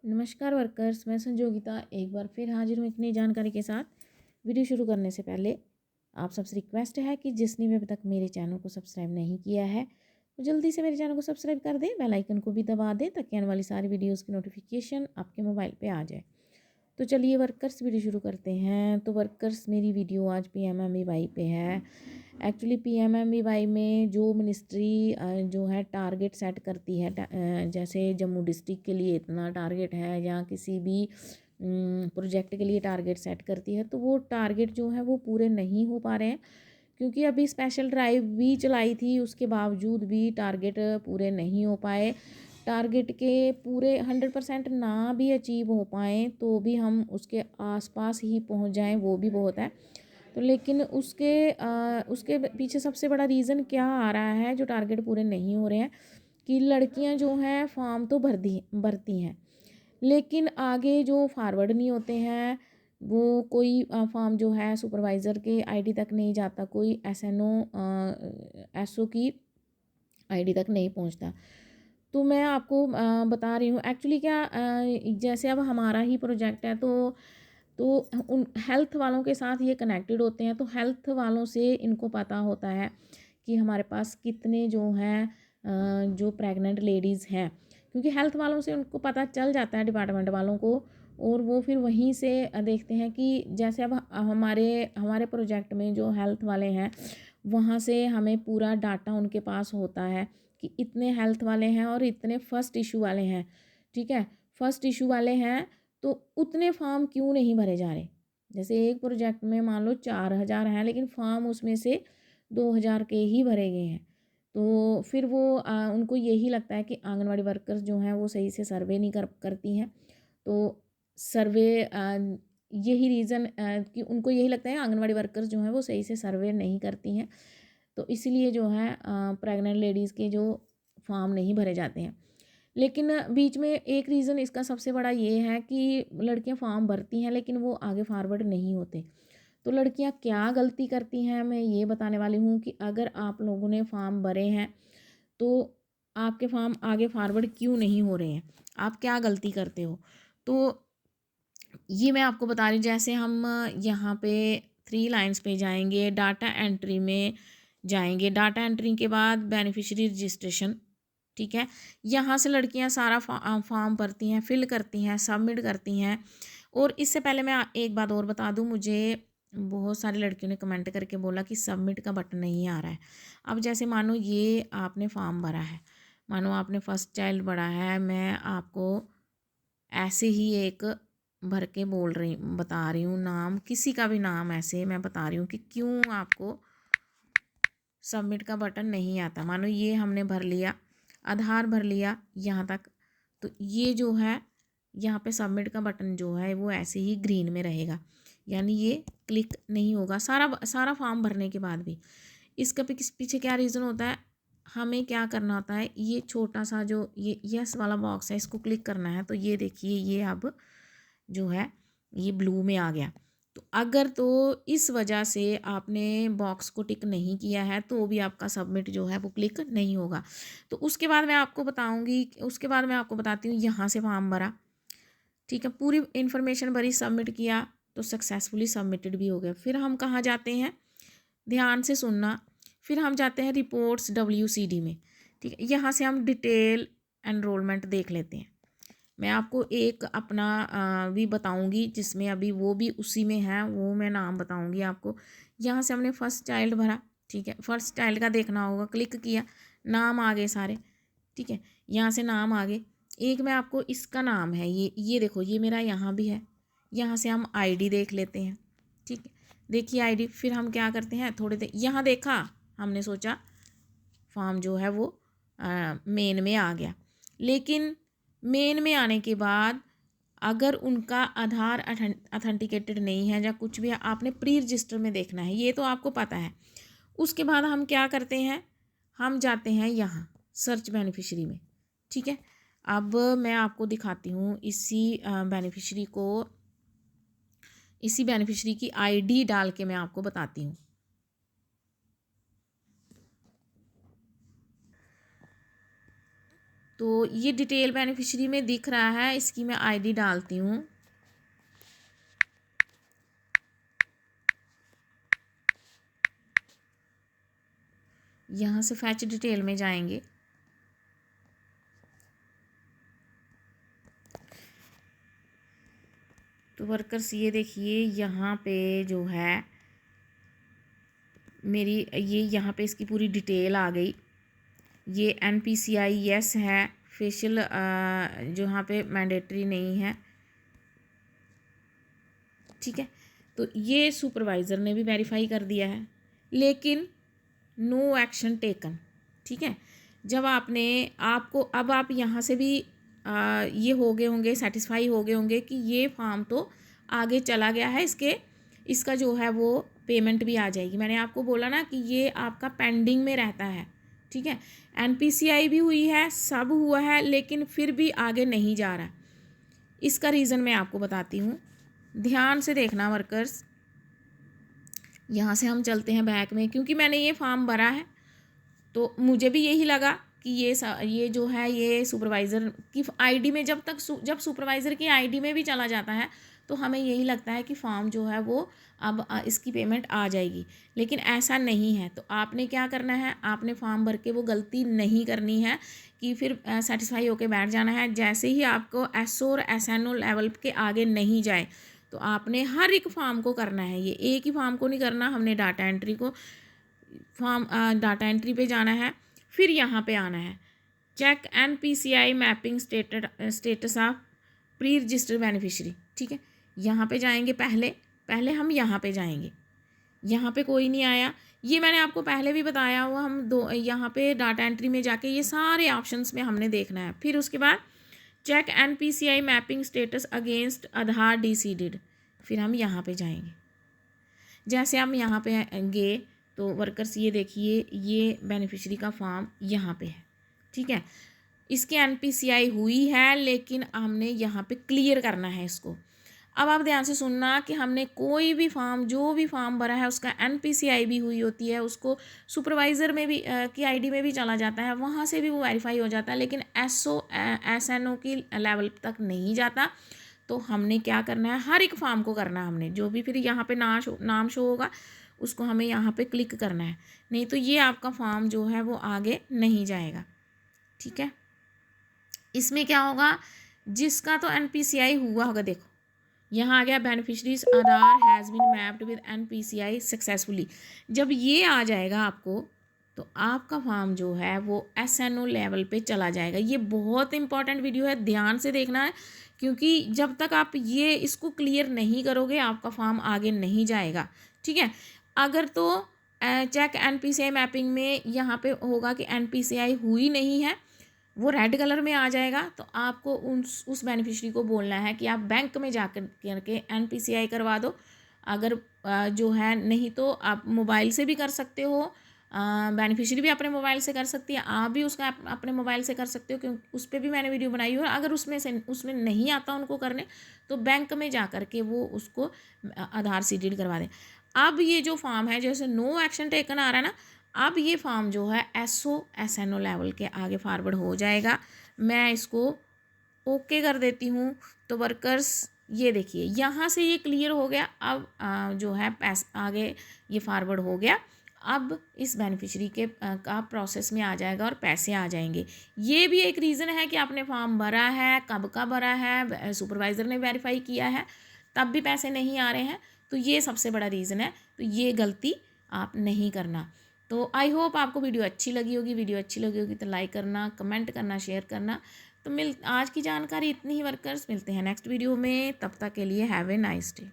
नमस्कार वर्कर्स, मैं संजोगिता एक बार फिर हाजिर हूँ एक नई जानकारी के साथ। वीडियो शुरू करने से पहले आप सबसे रिक्वेस्ट है कि जिसने भी अभी तक मेरे चैनल को सब्सक्राइब नहीं किया है वो जल्दी से मेरे चैनल को सब्सक्राइब कर दे, बेल आइकन को भी दबा दे ताकि आने वाली सारी वीडियोस की नोटिफिकेशन आपके मोबाइल पे आ जाए। तो चलिए वर्कर्स वीडियो शुरू करते हैं। तो वर्कर्स मेरी वीडियो आज PMMEY पे है। एक्चुअली PMMEY में जो मिनिस्ट्री जो है टारगेट सेट करती है, जैसे जम्मू डिस्ट्रिक्ट के लिए इतना टारगेट है या किसी भी प्रोजेक्ट के लिए टारगेट सेट करती है, तो वो टारगेट जो है वो पूरे नहीं हो पा रहे हैं क्योंकि अभी स्पेशल ड्राइव भी चलाई थी, उसके बावजूद भी टारगेट पूरे नहीं हो पाए। टारगेट के पूरे 100% ना भी अचीव हो पाएँ तो भी हम उसके आसपास ही पहुंच जाएं, वो भी बहुत है। तो लेकिन उसके पीछे सबसे बड़ा रीज़न क्या आ रहा है जो टारगेट पूरे नहीं हो रहे हैं कि लड़कियां जो हैं फॉर्म तो भरती हैं, लेकिन आगे जो फॉरवर्ड नहीं होते हैं। वो कोई फॉर्म जो है सुपरवाइज़र के आईडी तक नहीं जाता, कोई एसओ की आईडी तक नहीं पहुंचता। तो मैं आपको बता रही हूँ एक्चुअली क्या, जैसे अब हमारा ही प्रोजेक्ट है तो उन हेल्थ वालों के साथ ये कनेक्टेड होते हैं, तो हेल्थ वालों से इनको पता होता है कि हमारे पास कितने जो हैं जो प्रेग्नेंट लेडीज़ हैं, क्योंकि हेल्थ वालों से उनको पता चल जाता है डिपार्टमेंट वालों को। और वो फिर वहीं से देखते हैं कि जैसे अब हमारे हमारे प्रोजेक्ट में जो हेल्थ वाले हैं वहाँ से हमें पूरा डाटा उनके पास होता है कि इतने हेल्थ वाले हैं और इतने फर्स्ट इशू वाले हैं। ठीक है, फर्स्ट इशू वाले हैं तो उतने फॉर्म क्यों नहीं भरे जा रहे। जैसे एक प्रोजेक्ट में मान लो 4,000 हैं लेकिन फॉर्म उसमें से 2,000 के ही भरे गए हैं। तो फिर वो उनको यही लगता है कि आंगनवाड़ी वर्कर्स जो हैं वो सही से सर्वे नहीं करती हैं। तो सर्वे यही रीज़न कि उनको यही लगता है आंगनवाड़ी वर्कर्स जो हैं वो सही से सर्वे नहीं करती हैं, तो इसीलिए जो है प्रेग्नेंट लेडीज़ के जो फॉर्म नहीं भरे जाते हैं। लेकिन बीच में एक रीज़न इसका सबसे बड़ा ये है कि लड़कियां फॉर्म भरती हैं लेकिन वो आगे फॉरवर्ड नहीं होते। तो लड़कियां क्या गलती करती हैं मैं ये बताने वाली हूँ कि अगर आप लोगों ने फॉर्म भरे हैं तो आपके फॉर्म आगे फॉरवर्ड क्यों नहीं हो रहे हैं, आप क्या गलती करते हो। तो ये मैं आपको बता रही हूँ। जैसे हम यहाँ पे 3 लाइन्स पे जाएंगे, डाटा एंट्री में जाएंगे, डाटा एंट्री के बाद बेनिफिशियरी रजिस्ट्रेशन। ठीक है, यहाँ से लड़कियाँ सारा फॉर्म भरती हैं, फिल करती हैं, सबमिट करती हैं। और इससे पहले मैं एक बात और बता दूँ, मुझे बहुत सारी लड़कियों ने कमेंट करके बोला कि सबमिट का बटन नहीं आ रहा है। अब जैसे मानो ये आपने फॉर्म भरा है, मानो आपने फर्स्ट चाइल्ड भरा है, मैं आपको ऐसे ही एक भर के बता रही हूँ, नाम किसी का भी नाम ऐसे मैं बता रही हूँ कि क्यों आपको सबमिट का बटन नहीं आता। मानो ये हमने भर लिया, आधार भर लिया यहाँ तक, तो ये जो है यहाँ पे सबमिट का बटन जो है वो ऐसे ही ग्रीन में रहेगा, यानी ये क्लिक नहीं होगा सारा सारा फॉर्म भरने के बाद भी। इसका पीछे क्या रीज़न होता है, हमें क्या करना होता है, ये छोटा सा जो ये यस वाला बॉक्स है इसको क्लिक करना है। तो ये देखिए ये अब जो है ये ब्लू में आ गया। तो अगर तो इस वजह से आपने बॉक्स को टिक नहीं किया है तो भी आपका सबमिट जो है वो क्लिक नहीं होगा। तो उसके बाद मैं आपको बताती हूँ यहाँ से फॉर्म भरा, ठीक है, पूरी इन्फॉर्मेशन भरी, सबमिट किया तो सक्सेसफुली सबमिटेड भी हो गया। फिर हम कहाँ जाते हैं, ध्यान से सुनना, फिर हम जाते हैं रिपोर्ट्स WCD में। ठीक है, यहाँ से हम डिटेल एनरोलमेंट देख लेते हैं। मैं आपको एक अपना भी बताऊंगी जिसमें अभी वो भी उसी में है, वो मैं नाम बताऊंगी आपको। यहाँ से हमने फर्स्ट चाइल्ड भरा, ठीक है, फर्स्ट चाइल्ड का देखना होगा, क्लिक किया, नाम आ गए सारे। ठीक है, यहाँ से नाम आ गए। एक मैं आपको इसका नाम है, ये देखो ये मेरा यहाँ भी है। यहाँ से हम ID देख लेते हैं। ठीक है, देखिए ID। फिर हम क्या करते हैं, थोड़ी देर यहाँ देखा, हमने सोचा फॉर्म जो है वो मेन में आ गया। लेकिन मेन में आने के बाद अगर उनका आधार अथेंटिकेटेड नहीं है या कुछ भी है, आपने प्री रजिस्टर में देखना है, ये तो आपको पता है। उसके बाद हम क्या करते हैं, हम जाते हैं यहाँ सर्च बेनिफिशरी में। ठीक है, अब मैं आपको दिखाती हूँ इसी बेनिफिशरी की ID डाल के मैं आपको बताती हूँ। तो ये डिटेल बेनिफिशियरी में दिख रहा है, इसकी मैं आईडी डालती हूँ। यहाँ से फैच डिटेल में जाएंगे, तो वर्कर्स ये देखिए यहाँ पे जो है मेरी ये यहाँ पे इसकी पूरी डिटेल आ गई। ये NPCI यस है, फेशियल जो यहाँ पे मैंडेटरी नहीं है, ठीक है। तो ये सुपरवाइज़र ने भी वेरीफाई कर दिया है, लेकिन नो एक्शन टेकन, ठीक है। जब आपको अब आप यहाँ से भी ये हो गए होंगे, सेटिस्फाई हो गए होंगे कि ये फॉर्म तो आगे चला गया है, इसका जो है वो पेमेंट भी आ जाएगी। मैंने आपको बोला ना कि ये आपका पेंडिंग में रहता है, ठीक है। NPCI भी हुई है, सब हुआ है, लेकिन फिर भी आगे नहीं जा रहा। इसका रीज़न मैं आपको बताती हूँ, ध्यान से देखना वर्कर्स। यहाँ से हम चलते हैं बैक में, क्योंकि मैंने ये फॉर्म भरा है तो मुझे भी यही लगा कि ये जो है ये सुपरवाइज़र की आईडी में जब सुपरवाइज़र की आईडी में भी चला जाता है तो हमें यही लगता है कि फॉर्म जो है वो अब इसकी पेमेंट आ जाएगी, लेकिन ऐसा नहीं है। तो आपने क्या करना है, आपने फॉर्म भर के वो गलती नहीं करनी है कि फिर सेटिस्फाई होके बैठ जाना है। जैसे ही आपको SO और SNO लेवल के आगे नहीं जाए तो आपने हर एक फॉर्म को करना है, ये एक ही फॉर्म को नहीं करना। हमने डाटा एंट्री पे जाना है, फिर यहाँ पे आना है check NPCI mapping status of pre registered beneficiary, ठीक है। यहाँ पे जाएंगे, पहले हम यहाँ पे जाएंगे। यहाँ पे कोई नहीं आया, ये मैंने आपको पहले भी बताया हुआ। हम यहाँ पे डाटा एंट्री में जाके ये सारे ऑप्शंस में हमने देखना है। फिर उसके बाद check NPCI mapping status against Aadhaar deseeded, फिर हम यहाँ पे जाएंगे। जैसे हम यहाँ पे गए तो वर्कर्स ये देखिए ये बेनिफिशियरी का फॉर्म यहाँ पे है, ठीक है। इसकी NPCI हुई है, लेकिन हमने यहाँ पे क्लियर करना है इसको। अब आप ध्यान से सुनना कि हमने कोई भी फॉर्म, जो भी फॉर्म भरा है उसका NPCI भी हुई होती है, उसको सुपरवाइज़र में भी की आईडी में भी चला जाता है, वहाँ से भी वो वेरीफाई हो जाता है, लेकिन SO SNO की लेवल तक नहीं जाता। तो हमने क्या करना है, हर एक फॉर्म को करना है हमने, जो भी फिर यहाँ पे नाम शो होगा उसको हमें यहाँ पे क्लिक करना है, नहीं तो ये आपका फॉर्म जो है वो आगे नहीं जाएगा, ठीक है। इसमें क्या होगा, जिसका तो NPCI हुआ होगा, देखो यहाँ आ गया beneficiaries Aadhaar has been mapped with NPCI successfully. जब ये आ जाएगा आपको तो आपका फॉर्म जो है वो SNO लेवल पे चला जाएगा। ये बहुत इंपॉर्टेंट वीडियो है, ध्यान से देखना है, क्योंकि जब तक आप ये इसको क्लियर नहीं करोगे आपका फॉर्म आगे नहीं जाएगा, ठीक है। अगर तो चेक NPCI मैपिंग में यहाँ पे होगा कि NPCI हुई नहीं है, वो रेड कलर में आ जाएगा, तो आपको उस बेनिफिशरी को बोलना है कि आप बैंक में जा करके NPCI करवा दो। अगर जो है, नहीं तो आप मोबाइल से भी कर सकते हो, बेनिफिशरी भी अपने मोबाइल से कर सकती है, आप भी उसका अपने मोबाइल से कर सकते हो, क्योंकि उस पर भी मैंने वीडियो बनाई है। अगर उसमें नहीं आता उनको करने तो बैंक में जा कर के वो उसको आधार सीडेड करवा दें। अब ये जो फॉर्म है, जैसे नो एक्शन टेकन आ रहा है ना, अब ये फॉर्म जो है SO SNO लेवल के आगे फॉरवर्ड हो जाएगा। मैं इसको ओके कर देती हूँ। तो वर्कर्स ये देखिए यहाँ से ये क्लियर हो गया। अब जो है आगे ये फॉरवर्ड हो गया। अब इस बेनिफिशरी का प्रोसेस में आ जाएगा और पैसे आ जाएंगे। ये भी एक रीज़न है कि आपने फॉर्म भरा है, कब का भरा है, सुपरवाइज़र ने वेरीफाई किया है, तब भी पैसे नहीं आ रहे हैं, तो ये सबसे बड़ा रीज़न है। तो ये गलती आप नहीं करना। तो आई होप आपको वीडियो अच्छी लगी होगी तो लाइक करना, कमेंट करना, शेयर करना। तो आज की जानकारी इतनी ही वर्कर्स, मिलते हैं नेक्स्ट वीडियो में, तब तक के लिए हैव ए नाइस डे।